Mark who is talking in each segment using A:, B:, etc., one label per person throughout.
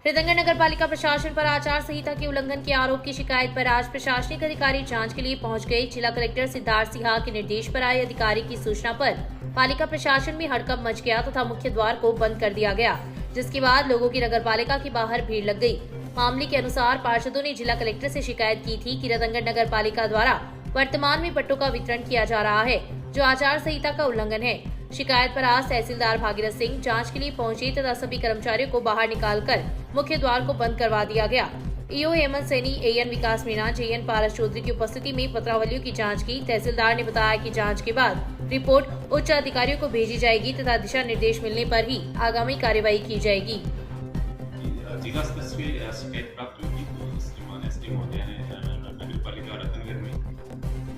A: हृदयंगर नगर पालिका प्रशासन पर आचार संहिता के उल्लंघन के आरोप की शिकायत पर आज प्रशासनिक अधिकारी जांच के लिए पहुंच गए। जिला कलेक्टर सिद्धार्थ सिन्हा के निर्देश पर आए अधिकारी की सूचना पर पालिका प्रशासन में हड़कंप मच गया तथा मुख्य द्वार को बंद कर दिया गया, जिसके बाद लोगों की नगर पालिका के बाहर भीड़ लग गई। मामले के अनुसार पार्षदों ने जिला कलेक्टर से शिकायत की थी कि हृदयंगर नगर पालिका द्वारा वर्तमान में पट्टों का वितरण किया जा रहा है, जो आचार संहिता का उल्लंघन है। शिकायत पर आज तहसीलदार भागीरथ सिंह जांच के लिए पहुंचे तथा सभी कर्मचारियों को बाहर निकालकर मुख्य द्वार को बंद करवा दिया गया। EO Hemant Saini, AN Vikas Meena, JN Paras Chaudhary की उपस्थिति में पत्रावलियों की जांच की। तहसीलदार ने बताया कि जांच के बाद रिपोर्ट उच्च अधिकारियों को भेजी जाएगी तथा दिशा निर्देश मिलने पर ही आगामी कार्यवाही की जाएगी।
B: जिला स्तर से शिकायत प्राप्त हुई थी श्रीमान एसडी महोदय ने नगर पालिका रतनगर में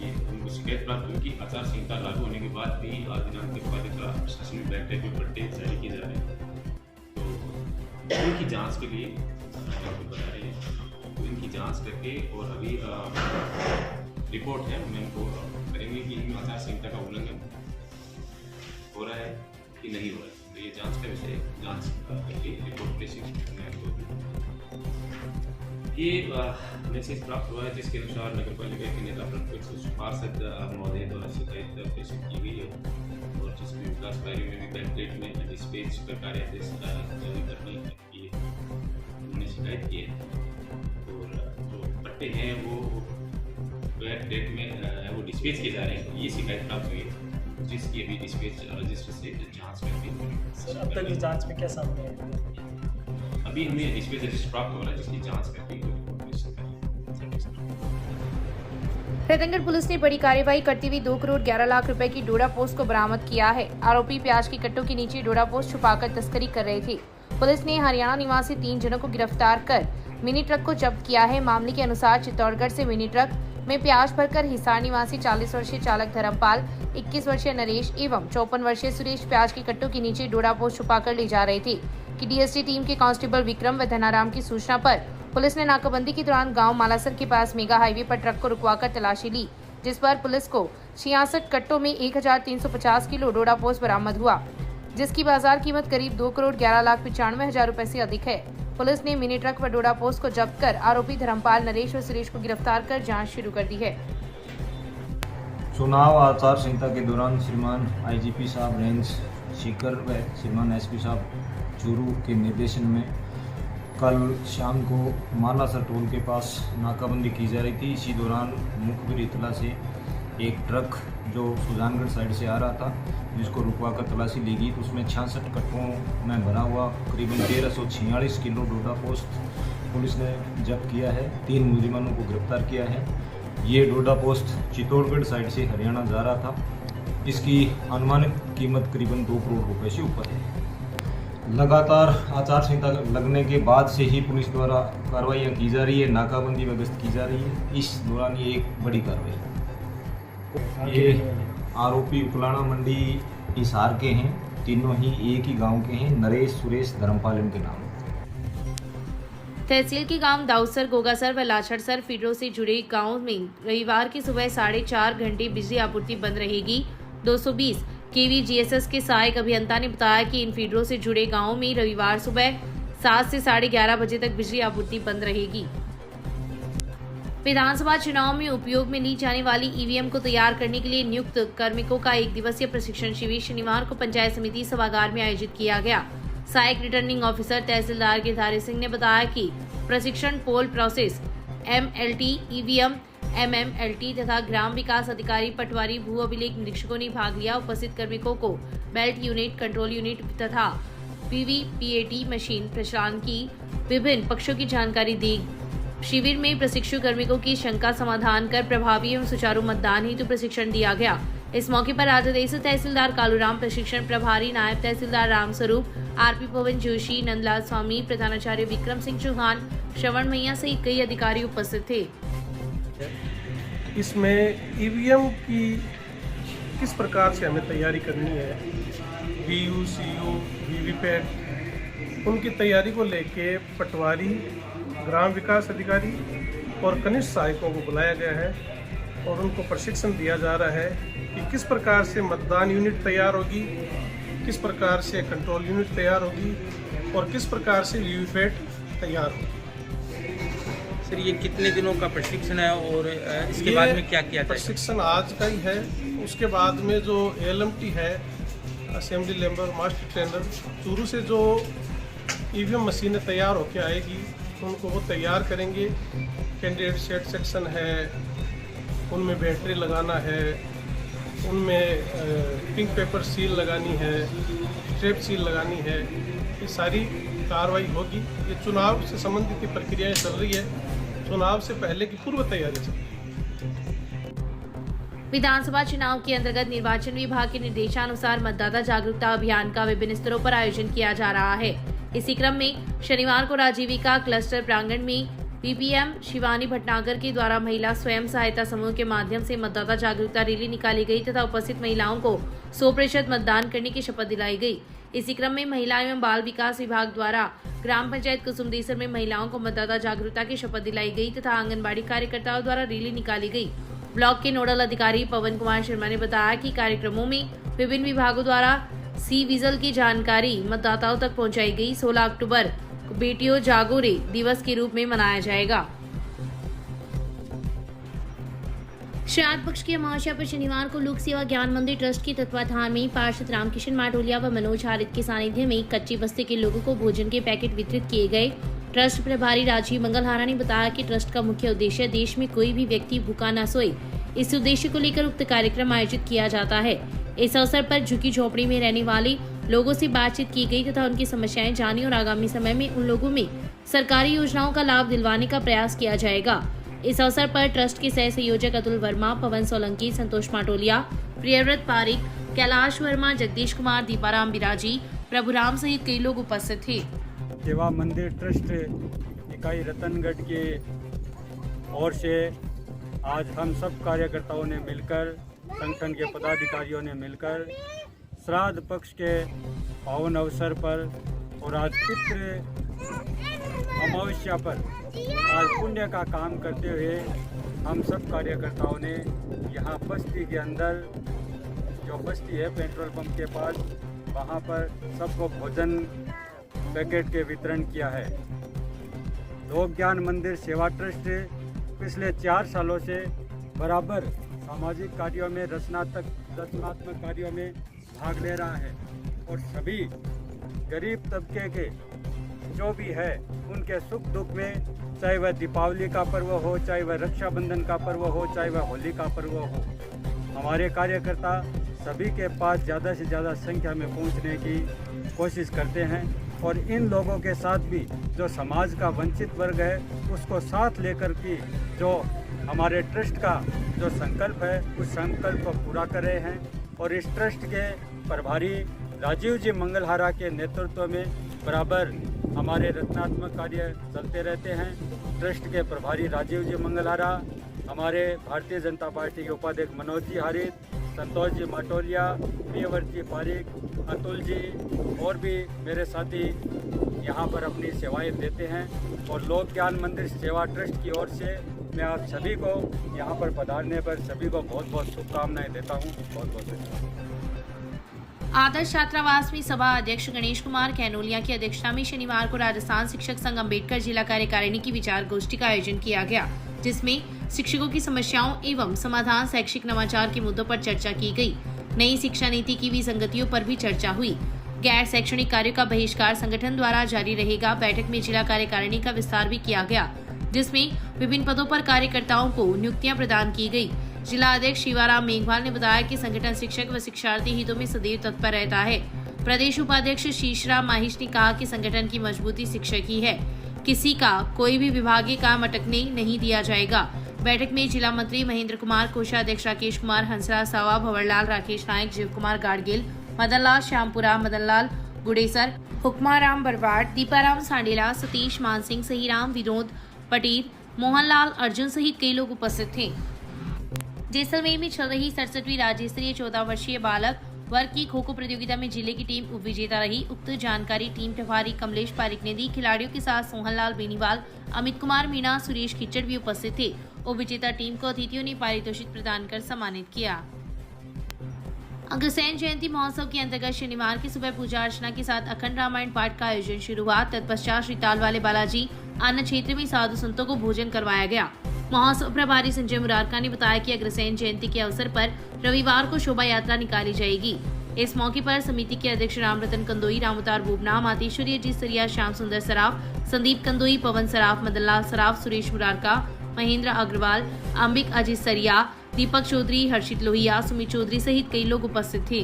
B: ये उनको शिकायत प्राप्त हुई कि आचार संहिता लागू होने के बाद भी नगर पालिका प्रशासन में बैठ के पट्टे जारी किए जा रहे हैं, तो इनकी जांच के लिए बता रहे हैं, तो इनकी जांच करके और अभी रिपोर्ट है मैं इनको करेंगे कि इनमें आचार संहिता का उल्लंघन हो रहा है कि नहीं हो रहा है। तो ये जांच का विषय जांच करके रिपोर्ट प्लेसिंग ये मैसेज प्राप्त हुआ है, जिसके अनुसार नगर पालिका के नेता प्रतिपक्ष पार्षद महोदय द्वारा शिकायत प्रेषित की गई है और जिसमें विकास कार्य में भी पैम्पलेट में डिस्पैच का कार्यादेश जारी करने की उन्होंने शिकायत की है और जो पट्टे हैं वो बैक डेट में वो डिस्पैच किए जा रहे हैं। ये शिकायत प्राप्त हुई है, जिसकी अभी डिस्पैच रजिस्टर से जांच करके
C: सर अब तक इस जांच में क्या सामने आया?
B: अभी हमें डिस्पैच रजिस्टर प्राप्त हो रहा है, जिसकी जांच करके
A: हृदयंगर पुलिस ने बड़ी कार्रवाई करते हुए 2 करोड़ 11 लाख रुपए की डोडा पोस्ट को बरामद किया है। आरोपी प्याज की कट्टों के नीचे डोडा पोस्ट छुपाकर तस्करी कर रहे थे। पुलिस ने हरियाणा निवासी 3 जनों को गिरफ्तार कर मिनी ट्रक को जब्त किया है। मामले के अनुसार चित्तौड़गढ़ से मिनी ट्रक में प्याज भरकर हिसार निवासी 40 वर्षीय चालक धर्मपाल, 21 वर्षीय नरेश एवं 54 वर्षीय सुरेश प्याज की कट्टों के नीचे डोडा पोस्ट छुपाकर ले जा रहे थे कि डीएसटी टीम के कांस्टेबल विक्रम व धनाराम की सूचना पर पुलिस ने नाकाबंदी के दौरान गांव मालासर के पास मेगा हाईवे पर ट्रक को रुकवाकर तलाशी ली, जिस पर पुलिस को 66 कट्टों में 1350 किलो डोडा पोस्ट बरामद हुआ, जिसकी बाजार कीमत करीब 2 करोड़ 11 लाख 95 हजार रुपए से अधिक है। पुलिस ने मिनी ट्रक व डोडा पोस्ट को जब्त कर आरोपी धर्मपाल, नरेश व सुरेश को गिरफ्तार कर जाँच शुरू कर दी है।
D: चुनाव आचार संहिता के दौरान श्रीमान आईजीपी साहब रेंज सीकर व श्रीमान एसपी साहब चूरू के निर्देशन में कल शाम को मालासर टोल के पास नाकाबंदी की जा रही थी। इसी दौरान मुखबिर इतला से एक ट्रक जो सुजानगढ़ साइड से आ रहा था, जिसको रुकवा कर तलाशी ली गई, तो उसमें 66 कट्टों में भरा हुआ करीबन 1346 किलो डोडा पोस्ट पुलिस ने जब्त किया है। 3 मुलजिमानों को गिरफ्तार किया है। ये डोडा पोस्ट चित्तौड़गढ़ साइड से हरियाणा जा रहा था। इसकी अनुमानित कीमत करीबन 2 करोड़ रुपए से ऊपर है। लगातार आचार संहिता लगने के बाद से ही पुलिस द्वारा कार्रवाइयाँ की जा रही है, नाकाबंदी व गश्त की जा रही है। इस दौरान ये एक बड़ी कार्रवाई है। ये आरोपी उकलाना मंडी हिसार के हैं, तीनों ही एक ही गांव के हैं। नरेश, सुरेश, धर्मपाल इनके नाम।
A: तहसील के गांव दाऊसर, गोगासर व लाछड़सर फीडरों से जुड़े गांव में रविवार की सुबह 4.5 घंटे बिजली आपूर्ति बंद रहेगी। 220 केवी जीएसएस के सहायक अभियंता ने बताया कि इन फीडरों से जुड़े गांवों में रविवार सुबह 7 से 11:30 बजे तक बिजली आपूर्ति बंद रहेगी। विधानसभा चुनाव में उपयोग में ली जाने वाली ईवीएम को तैयार करने के लिए नियुक्त कार्मिकों का 1 दिवसीय प्रशिक्षण शिविर शनिवार को पंचायत समिति सभागार में आयोजित किया गया। सहायक रिटर्निंग ऑफिसर तहसीलदार गिरधारी सिंह ने बताया कि प्रशिक्षण पोल प्रोसेस, एमएलटी, ईवीएम, एमएमएलटी तथा ग्राम विकास अधिकारी, पटवारी, भू अभिलेख निरीक्षकों ने भाग लिया। उपस्थित कार्मिकों को बेल्ट यूनिट, कंट्रोल यूनिट तथा पीवीपीएटी मशीन प्रचलन की विभिन्न पक्षों की जानकारी दी। शिविर में प्रशिक्षु कार्मिकों की शंका समाधान कर प्रभावी एवं सुचारू मतदान हेतु प्रशिक्षण दिया गया। इस मौके पर राजदेश तहसीलदार कालूराम, प्रशिक्षण प्रभारी नायब तहसीलदार रामस्वरूप, आरपी पवन जोशी, नंदलाल स्वामी, प्रधानाचार्य विक्रम सिंह चौहान, श्रवण मैया सहित कई अधिकारी उपस्थित थे।
C: इसमें ईवीएम की किस प्रकार से हमें तैयारी करनी है, वीयू, सीयू, वीवीपैट, उनकी तैयारी को लेके पटवारी, ग्राम विकास अधिकारी और कनिष्ठ सहायकों को बुलाया गया है और उनको प्रशिक्षण दिया जा रहा है कि किस प्रकार से मतदान यूनिट तैयार होगी, किस प्रकार से कंट्रोल यूनिट तैयार होगी और किस प्रकार से वीवीपैट तैयार होगी।
E: सर ये कितने दिनों का प्रशिक्षण है और इसके
C: ये
E: बाद में क्या किया जाएगा?
C: प्रशिक्षण आज का ही है। उसके बाद में जो ALMT है, assembly labour master trainer, Churu से जो EVM मशीनें तैयार होकर आएगी उनको वो तैयार करेंगे। कैंडिडेट सेट सेक्शन है, उनमें बैटरी लगाना है, उनमें पिंक पेपर सील लगानी है, स्ट्रेप सील लगानी है, ये सारी कार्रवाई होगी। ये चुनाव से संबंधित की प्रक्रियाएं चल रही है, चुनाव से पहले की पूर्व तैयारी चल रही है।
A: विधानसभा चुनाव के अंतर्गत निर्वाचन विभाग के निर्देशानुसार मतदाता जागरूकता अभियान का विभिन्न स्तरों पर आयोजन किया जा रहा है। इसी क्रम में शनिवार को राजीविका क्लस्टर प्रांगण में PPM शिवानी भटनागर के द्वारा महिला स्वयं सहायता समूह के माध्यम से मतदाता जागरूकता रैली निकाली गई तथा उपस्थित महिलाओं को 100% मतदान करने की शपथ दिलाई गई। इसी क्रम में महिला एवं बाल विकास विभाग द्वारा ग्राम पंचायत कुसुमदेसर में महिलाओं को मतदाता जागरूकता की शपथ दिलाई गई तथा आंगनबाड़ी कार्यकर्ताओं द्वारा रैली निकाली गई। ब्लॉक के नोडल अधिकारी पवन कुमार शर्मा ने बताया कि कार्यक्रमों में विभिन्न विभागों द्वारा C-विजिल की जानकारी मतदाताओं तक पहुंचाई गई। 16 अक्टूबर को बेटियों जागो रे दिवस के रूप में मनाया जाएगा। श्राद्ध पक्ष की अमावस्या पर शनिवार को लोक सेवा ज्ञान मंदिर ट्रस्ट के तत्वाधान में पार्षद रामकिशन माटोलिया व मनोज हारित के सानिध्य में कच्ची बस्ती के लोगों को भोजन के पैकेट वितरित किए गए। ट्रस्ट प्रभारी राजीव मंगलहारा ने बताया कि ट्रस्ट का मुख्य उद्देश्य देश में कोई भी व्यक्ति भूखा न सोए, इस उद्देश्य को लेकर उक्त कार्यक्रम आयोजित किया जाता है। इस अवसर पर झुग्गी झोपड़ी में रहने वाले लोगों से बातचीत की गई तथा उनकी समस्याएं जानी और आगामी समय में उन लोगों में सरकारी योजनाओं का लाभ दिलवाने का प्रयास किया जाएगा। इस अवसर पर ट्रस्ट के सह संयोजक अतुल वर्मा, पवन सोलंकी, संतोष माटोलिया, प्रियव्रत पारिक, कैलाश वर्मा, जगदीश कुमार, दीपाराम बिराजी, प्रभुराम सहित कई लोग उपस्थित थे।
F: सेवा मंदिर ट्रस्ट इकाई रतनगढ़ की ओर से आज हम सब कार्यकर्ताओं ने मिलकर, संगठन के पदाधिकारियों ने मिलकर श्राद्ध पक्ष के पावन अवसर पर और आज पितृ अमावस्या पर आज पुण्य का काम करते हुए हम सब कार्यकर्ताओं ने यहाँ बस्ती के अंदर, जो बस्ती है पेट्रोल पंप के पास, वहाँ पर सबको भोजन पैकेट के वितरण किया है। लोक ज्ञान मंदिर सेवा ट्रस्ट पिछले 4 सालों से बराबर सामाजिक कार्यों में, रचनात्मक कार्यों में भाग ले रहा है और सभी गरीब तबके के जो भी है उनके सुख दुख में, चाहे वह दीपावली का पर्व हो, चाहे वह रक्षाबंधन का पर्व हो, चाहे वह होली का पर्व हो, हमारे कार्यकर्ता सभी के पास ज़्यादा से ज़्यादा संख्या में पहुंचने की कोशिश करते हैं और इन लोगों के साथ भी जो समाज का वंचित वर्ग है उसको साथ लेकर की जो हमारे ट्रस्ट का जो संकल्प है उस संकल्प को पूरा कर रहे हैं। और इस ट्रस्ट के प्रभारी राजीव जी मंगलहारा के नेतृत्व में बराबर हमारे रचनात्मक कार्य चलते रहते हैं। ट्रस्ट के प्रभारी राजीव जी मंगलहारा, हमारे भारतीय जनता पार्टी के उपाध्यक्ष मनोज जी हारित, संतोष जी माटोलिया, प्रियव्रत जी पारिक, अतुल जी और भी मेरे साथी यहाँ पर अपनी सेवाएं देते हैं। और लोक ज्ञान मंदिर सेवा ट्रस्ट की ओर से मैं आप सभी को यहाँ पर पधारने पर सभी को बहुत बहुत शुभकामनाएं देता हूँ। बहुत बहुत धन्यवाद।
A: आदर्श छात्रावास में सभा अध्यक्ष गणेश कुमार कैनोलिया की अध्यक्षता में शनिवार को राजस्थान शिक्षक संघ अम्बेडकर जिला कार्यकारिणी की विचार गोष्ठी का आयोजन किया गया, जिसमें शिक्षकों की समस्याओं एवं समाधान, शैक्षिक नवाचार के मुद्दों पर चर्चा की गई। नई शिक्षा नीति की विसंगतियों पर भी चर्चा हुई। गैर शैक्षणिक कार्यों का बहिष्कार संगठन द्वारा जारी रहेगा। बैठक में जिला कार्यकारिणी का विस्तार भी किया गया, जिसमें विभिन्न पदों पर कार्यकर्ताओं को नियुक्तियां प्रदान की गई। जिला अध्यक्ष शिवाराम मेघवाल ने बताया कि संगठन शिक्षक व शिक्षार्थी हितों में सदैव तत्पर रहता है। प्रदेश उपाध्यक्ष शीशराम माहिश ने कहा कि संगठन की मजबूती शिक्षक ही है, किसी का कोई भी विभागीय काम अटकने नहीं दिया जाएगा। बैठक में जिला मंत्री महेंद्र कुमार, कोषाध्यक्ष राकेश कुमार, हंसराज सावा, भंवरलाल, राकेश नायक, जीव कुमार गाडगिल, मदनलाल श्यामपुरा, मदनलाल गुडेसर, हुक्माराम बरवाड़, दीपाराम सांडेला, सतीश मानसिंह, सहीराम, विनोद पटेल, मोहनलाल अर्जुन सहित कई लोग उपस्थित थे। जैसलमेर में चल रही 67वीं राज्य स्तरीय 14 वर्षीय बालक वर्ग की खो खो प्रतियोगिता में जिले की टीम उप विजेता रही। उक्त जानकारी टीम प्रभारी कमलेश पारिक ने दी। खिलाड़ियों के साथ सोहनलाल बेनीवाल, अमित कुमार मीणा, सुरेश खिच्चड़ भी उपस्थित थे। उप विजेता टीम को अतिथियों ने पारितोषिक प्रदान कर सम्मानित किया। अग्रसेन जयंती महोत्सव के अंतर्गत शनिवार की सुबह पूजा अर्चना के साथ अखंड रामायण पाठ का आयोजन शुरू हुआ। तत्पश्चात श्री तालवाले बालाजी अन्न क्षेत्र में साधु संतों को भोजन करवाया गया। महोत्सव प्रभारी संजय मुरारका ने बताया कि अग्रसेन जयंती के अवसर पर रविवार को शोभा यात्रा निकाली जाएगी। इस मौके पर समिति के अध्यक्ष राम रतन कंदोई, रामअवतार बुबना, मातेश्वरी अजीत सरिया, श्याम सुंदर सराफ, संदीप कंदोई, पवन सराफ, मदनलाल सराफ, सुरेश मुरारका, महेंद्र अग्रवाल, अंबिक अजीत सरिया, दीपक चौधरी, हर्षित लोहिया, सुमित चौधरी सहित कई लोग उपस्थित थे।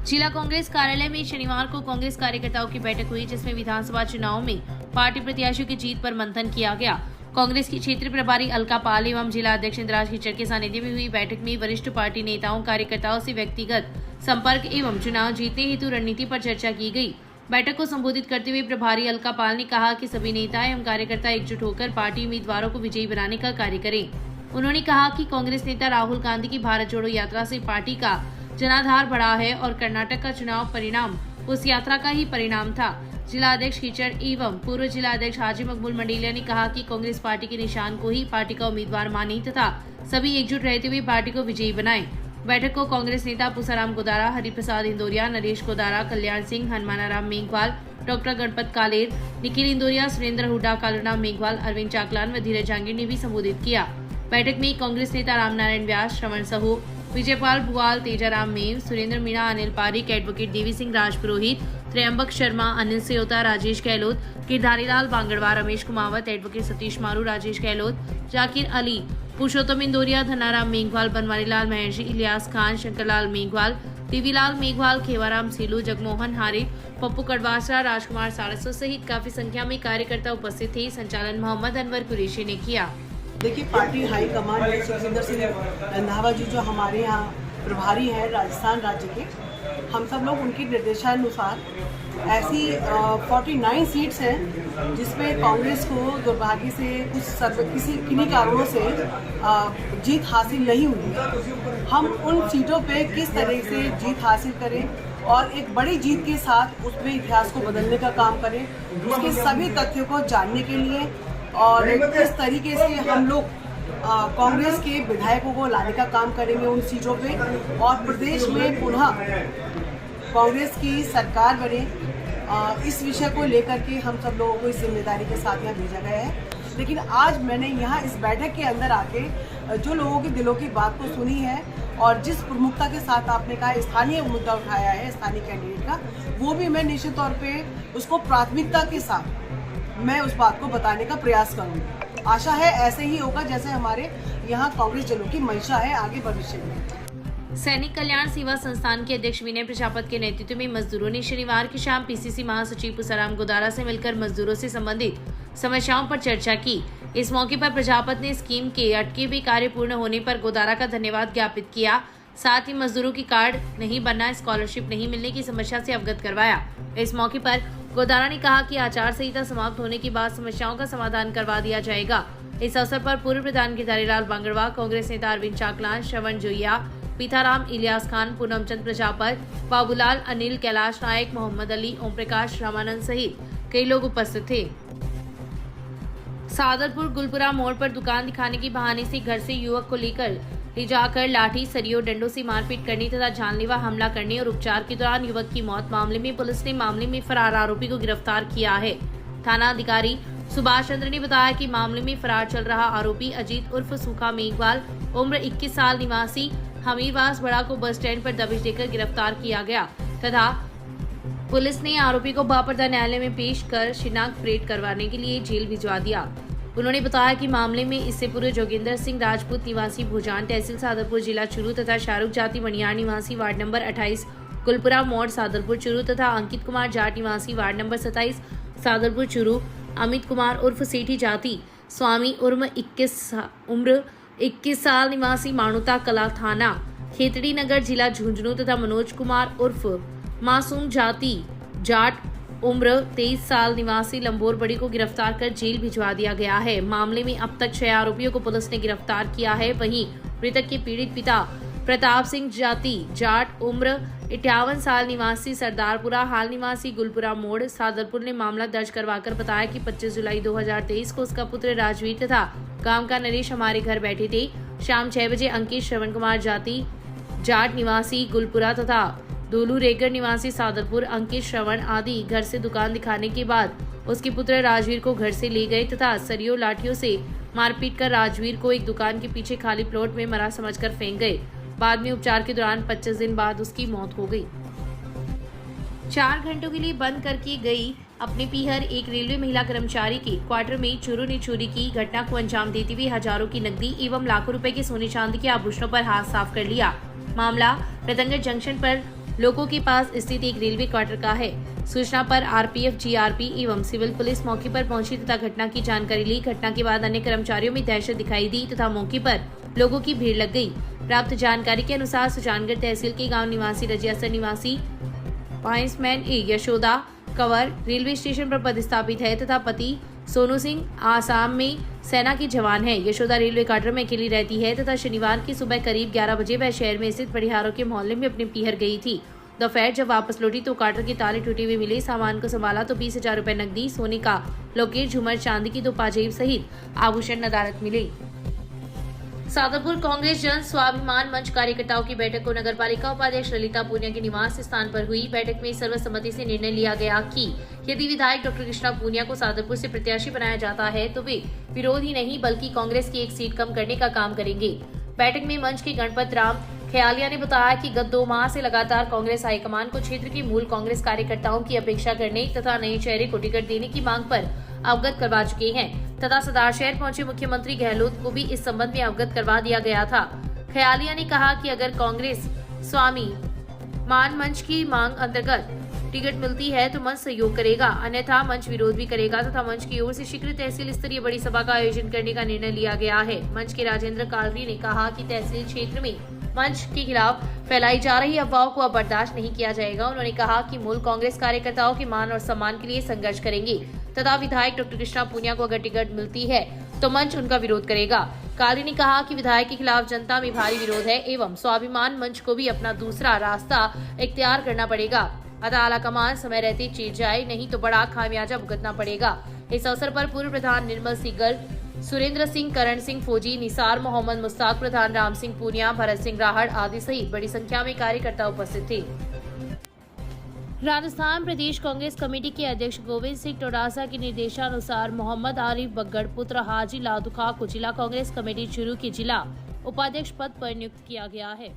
A: जिला कांग्रेस कार्यालय में शनिवार को कांग्रेस कार्यकर्ताओं की बैठक हुई, जिसमें विधानसभा चुनाव में पार्टी प्रत्याशियों की जीत पर मंथन किया गया। कांग्रेस की क्षेत्रीय प्रभारी अलका पाल एवं जिला अध्यक्ष इंद्राज खिचड़ के सानिध्य में हुई बैठक में वरिष्ठ पार्टी नेताओं कार्यकर्ताओं से व्यक्तिगत संपर्क एवं चुनाव जीतने हेतु रणनीति पर चर्चा की गई। बैठक को संबोधित करते हुए प्रभारी अलका पाल ने कहा कि सभी नेता एवं कार्यकर्ता एकजुट होकर पार्टी उम्मीदवारों को विजयी बनाने का कार्य करें। उन्होंने कहा कि कांग्रेस नेता राहुल गांधी की भारत जोड़ो यात्रा से पार्टी का जनाधार बढ़ा है और कर्नाटक का चुनाव परिणाम उस यात्रा का ही परिणाम था। जिला अध्यक्ष खिचड़ एवं पूर्व जिला अध्यक्ष हाजी मकबूल मंडेलिया ने कहा कि कांग्रेस पार्टी के निशान को ही पार्टी का उम्मीदवार माने तथा सभी एकजुट रहते हुए पार्टी को विजयी बनाएं। बैठक को कांग्रेस नेता पुसाराम गोदारा, हरिप्रसाद इंदौरिया, नरेश गोदारा, कल्याण सिंह, हनुमानाराम मेघवाल, डॉक्टर गणपत कालेर, निखिल इंदौरिया, सुरेंद्र हुड्डा, कालूराम मेघवाल, अरविंद चाकलान व धीरज जांगीर ने भी संबोधित किया। बैठक में कांग्रेस नेता रामनारायण व्यास, श्रवण सहू, विजयपाल भुआल, तेजाराम मेव, सुरेंद्र मीणा, अनिल पारिक, एडवोकेट देवी सिंह राजपुरोहित, त्र्यंबक शर्मा, अनिल सेयोता, राजेश गहलोत, गिरधारीलाल बांगड़वार, रमेश कुमावत, एडवोकेट सतीश मारू, राजेश गहलोत, जाकिर अली, पुरुषोत्तम इंदौरिया, धनाराम मेघवाल, बनवारीलाल महर्षि, इलियास खान, शंकरलाल मेघवाल, देवीलाल मेघवाल, खेवाराम सीलू, जगमोहन हारे, पप्पू कड़वासरा, राजकुमार सारस्वत सहित काफी संख्या में कार्यकर्ता उपस्थित थे। संचालन मोहम्मद अनवर कुरैशी ने किया।
G: देखिए, पार्टी हाईकमान में सुखविंदर सिंह रंधावा जी जो हमारे यहाँ प्रभारी हैं राजस्थान राज्य के, हम सब लोग उनके निर्देशानुसार ऐसी 49 सीट्स हैं जिसमें कांग्रेस को दुर्भाग्य से किन्हीं कारणों से जीत हासिल नहीं हुई। हम उन सीटों पे किस तरह से जीत हासिल करें और एक बड़ी जीत के साथ उसमें इतिहास को बदलने का काम करें, उसके सभी तथ्यों को जानने के लिए और किस तरीके से हम लोग कांग्रेस के विधायकों को लाने का काम करेंगे उन सीटों पे और प्रदेश में पुनः कांग्रेस की सरकार बने, इस विषय को लेकर के हम सब लोगों को इस जिम्मेदारी के साथ यहाँ भेजा गया है। लेकिन आज मैंने यहाँ इस बैठक के अंदर आके जो लोगों के दिलों की बात को सुनी है और जिस प्रमुखता के साथ आपने कहा स्थानीय मुद्दा उठाया है स्थानीय कैंडिडेट का, वो भी मैं निश्चित तौर पे उसको प्राथमिकता के साथ मैं उस बात को बताने का प्रयास करूँगी। आशा है ऐसे ही होगा जैसे हमारे यहाँ कांग्रेस जनों की मंशा है आगे भविष्य में।
A: सैनिक कल्याण सेवा संस्थान के अध्यक्ष विनय प्रजापत के नेतृत्व में मजदूरों ने शनिवार की शाम पीसीसी महासचिव पुसाराम गोदारा से मिलकर मजदूरों से संबंधित समस्याओं पर चर्चा की। इस मौके पर प्रजापत ने स्कीम के अटके हुए कार्य पूर्ण होने पर गोदारा का धन्यवाद ज्ञापित किया। साथ ही मजदूरों की कार्ड नहीं बनना, स्कॉलरशिप नहीं मिलने की समस्या से अवगत करवाया। इस मौके पर गोदारा ने कहा कि आचार संहिता समाप्त होने के बाद समस्याओं का समाधान करवा दिया जाएगा। इस अवसर पर पूर्व प्रधान गिरधारीलाल बांगड़वा, कांग्रेस नेता अरविंद चाकलान, श्रवण जोइया, पीताराम, इलियास खान, पूनमचंद प्रजापत, बाबूलाल, अनिल, कैलाश नायक, मोहम्मद अली, ओम प्रकाश, रामानंद सहित कई लोग उपस्थित थे। सादरपुर गुलपुरा मोड़ पर दुकान दिखाने के बहाने से घर से युवक को ले जाकर लाठी, सरियों, डंडों से मारपीट करने तथा जानलेवा हमला करने और उपचार के दौरान युवक की मौत मामले में पुलिस ने मामले में फरार आरोपी को गिरफ्तार किया है। थाना अधिकारी सुभाष चंद्र ने बताया कि मामले में फरार चल रहा आरोपी अजीत उर्फ सूखा मेघवाल, उम्र 21 साल, निवासी हमीरवास बड़ा को बस स्टैंड पर दबिश देकर गिरफ्तार किया गया तथा पुलिस ने आरोपी को बापरदा न्यायालय में पेश कर शिनाख्त परेड करवाने के लिए जेल भिजवा दिया। उन्होंने बताया कि मामले में इससे पूर्व जोगिंदर सिंह राजपूत निवासी भुजान, तहसील सादरपुर, जिला चूरू तथा शाहरुख जाति मणियार निवासी वार्ड नंबर 28 गुलपुरा मोड़ सादरपुर चूरू तथा अंकित कुमार जाट निवासी वार्ड नंबर 27 सादरपुर चूरू, अमित कुमार उर्फ सेठी जाति स्वामी उम्र 21 साल निवासी मानुता कला थाना खेतड़ी नगर जिला झुंझुनू तथा मनोज कुमार उर्फ मासूम जाति जाट उम्र 23 साल निवासी लंबोर बड़ी को गिरफ्तार कर जेल भिजवा दिया गया है। मामले में अब तक 6 आरोपियों को पुलिस ने गिरफ्तार किया है। वहीं मृतक के पीड़ित पिता प्रताप सिंह जाति जाट उम्र 58 साल निवासी सरदारपुरा हाल निवासी गुलपुरा मोड़ सादरपुर ने मामला दर्ज करवाकर बताया कि 25 जुलाई 2023 को उसका पुत्र राजवीर तथा गांव का नरेश हमारे घर बैठे थे। शाम 6 बजे अंकित श्रवण कुमार जाति जाट निवासी गुलपुरा तथा दोलू रेगर निवासी सादतपुर अंकित श्रवण आदि घर से दुकान दिखाने के बाद उसके पुत्र राजवीर को घर से ले गए तथा सरियों लाठियों से मारपीट कर राजवीर को एक दुकान के पीछे खाली प्लॉट में मरा समझकर फेंक गए। बाद में उपचार के दौरान 25 दिन बाद उसकी मौत हो गई। 4 घंटों के लिए बंद करके गई अपने पीहर एक रेलवे महिला कर्मचारी के क्वार्टर में चोरों ने चोरी की घटना को अंजाम देते हुए हजारों की नकदी एवं लाखों रुपए के सोने चांदी के आभूषणों पर हाथ साफ कर लिया। मामला रतनगढ़ जंक्शन पर लोगों के पास स्थित एक रेलवे क्वार्टर का है। सूचना पर आरपीएफ, जीआरपी एवं सिविल पुलिस मौके पर पहुंची तथा घटना की जानकारी ली। घटना के बाद अन्य कर्मचारियों में दहशत दिखाई दी तथा मौके पर लोगों की भीड़ लग गई। प्राप्त जानकारी के अनुसार सुजानगढ़ तहसील के गांव निवासी रजियासर निवासी पाइंसमैन ए यशोदा कंवर रेलवे स्टेशन पर पदस्थापित है तथा पति सोनू सिंह आसाम में सेना के जवान है। यशोदा रेलवे क्वार्टर में अकेली रहती है तथा शनिवार की सुबह करीब 11 बजे वह शहर में स्थित परिहारों के मोहल्ले में अपने पीहर गई थी। दोपहर जब वापस लौटी तो क्वार्टर के ताले टूटे हुए मिले। सामान को संभाला तो 20,000 रुपए नकदी, सोने का लॉकेट, झूमर, चांदी की 2 पाजेब सहित आभूषण नदारत मिले। सादतपुर कांग्रेस जन स्वाभिमान मंच कार्यकर्ताओं की बैठक को नगरपालिका उपाध्यक्ष ललिता पूनिया के निवास स्थान पर हुई। बैठक में सर्वसम्मति से निर्णय लिया गया कि यदि विधायक डॉक्टर कृष्णा पूनिया को सादतपुर से प्रत्याशी बनाया जाता है तो वे विरोध ही नहीं बल्कि कांग्रेस की 1 सीट कम करने का काम करेंगे। बैठक में मंच के गणपत राम ख्यालिया ने बताया कि गत 2 माह से लगातार कांग्रेस हाईकमान को क्षेत्र के मूल कांग्रेस कार्यकर्ताओं की अपेक्षा करने तथा नए चेहरे को टिकट देने की मांग पर अवगत करवा चुके हैं तथा सदार शहर पहुंचे मुख्यमंत्री गहलोत को भी इस संबंध में अवगत करवा दिया गया था। ख्यालिया ने कहा कि अगर कांग्रेस स्वामी मान मंच की मांग अंतर्गत टिकट मिलती है तो मंच सहयोग करेगा, अन्यथा मंच विरोध भी करेगा तथा मंच की ओर से शीघ्र तहसील स्तरीय बड़ी सभा का आयोजन करने का निर्णय लिया गया है। मंच के राजेंद्र कालरी ने कहा कि तहसील क्षेत्र में मंच के खिलाफ फैलाई जा रही अफवाहों को अब बर्दाश्त नहीं किया जाएगा। उन्होंने कहा कि मूल कांग्रेस कार्यकर्ताओं के मान और सम्मान के लिए संघर्ष करेंगे तथा विधायक डॉक्टर कृष्णा पूनिया को अगर टिकट मिलती है तो मंच उनका विरोध करेगा। काली ने कहा कि विधायक के खिलाफ जनता में भारी विरोध है एवं स्वाभिमान मंच को भी अपना दूसरा रास्ता इख्तियार करना पड़ेगा। अतः आलाकमान समय रहते चीर जाए, नहीं तो बड़ा खामियाजा भुगतना पड़ेगा। इस अवसर पर पूर्व प्रधान निर्मल सीगर, सुरेंद्र सिंह, करण सिंह फौजी, निसार मोहम्मद मुश्ताक, प्रधान राम सिंह पूनिया, भरत सिंह राहड़ आदि सहित बड़ी संख्या में कार्यकर्ता उपस्थित थे। राजस्थान प्रदेश कांग्रेस कमेटी के अध्यक्ष गोविंद सिंह चौटाला के निर्देशानुसार मोहम्मद आरिफ बग्गड़ पुत्र हाजी लादू खां को जिला कांग्रेस कमेटी चूरू के जिला उपाध्यक्ष पद पर नियुक्त किया गया है।